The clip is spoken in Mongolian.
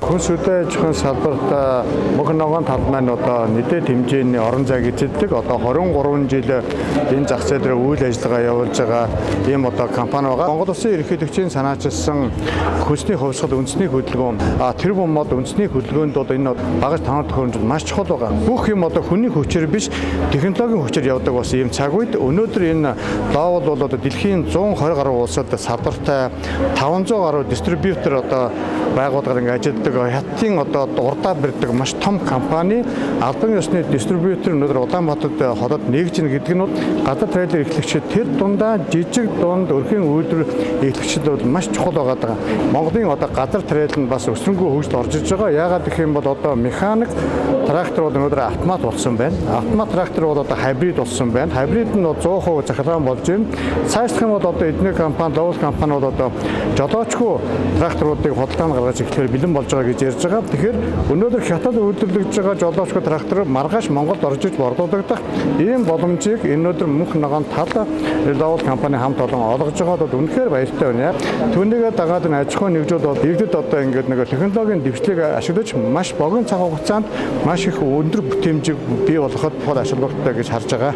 Хүнс үдэ салбарт мөнгө ногоон тал маань одоо нийтэд хэмжээний орон зай гизэлдэг одоо 23 жил энэ зах зээл дээр үйл ажиллагаа явуулж байгаа ийм одоо компани байгаа. Монгол Улсын ерөнхийлөгчийн санаачилсан хүнсний хувьсгал үндэсний хөдөлгөөн тэр бомод үндэсний хөдөлгөөнд одоо энэ багаж танаар төхөөрөмж маш чухал байгаа. Бүх юм одоо хүний хүчээр биш технологийн хүчээр явдаг бас ийм цаг үед өнөөдөр энэ лоовол бол одоо дэлхийн 120 гаруй улсад салбартай 500 гаруй дистрибьютор одоо байгууллагаар ингээд ажилладаг хятадын одоо урдаа барьдаг маш том компани албан ёсны дистрибьютор өнөөдөр Улаанбаатарт хотод нэгж ийн гэдэг нь бол гадаад трейлер эхлэгчид тэр дундаа жижиг дунд өрхийн үйлдвэр эхлэгчид бол маш чухал байгаа. Монголын одоо газар трейлер нь бас өсрөнгөө хөгжил орж иж байгаа. Яагаад гэх юм бол одоо механик трактор бол өнөөдөр автомат болсон байна. Автомат трактор бол одоо хибрид болсон байна. Хибрид нь 100% захиргаан болж байна. Цаашлах юм бол одоо эдгээр компани, лоул компани бол одоо жолоочгүй тракторуудыг худалдаанд гаргаж эхлэхээр бэлэн болж байгаа гэж ярьж байгаа. Тэгэхээр өнөөдөр хятад үйлдвэрлэж байгаа жолоочгүй трактор маргааш Монголд орж иж борлуулагдах ийм боломжийг өнөөдөр мөнх ногоон тал лоул компани хамт олон олгож байгаа бол үнэхээр баяртай байна. Түүнийгээ дагаад энэ аж ахуйн нэгжүүд бол иргэдэд одоо ингээд нэг технологийн дэвшлиг ашиглаж маш богино цаг хугацаанд маш их өндөр бүтээмжийг бий болгоход ашиглалттай гэж харж байгаа.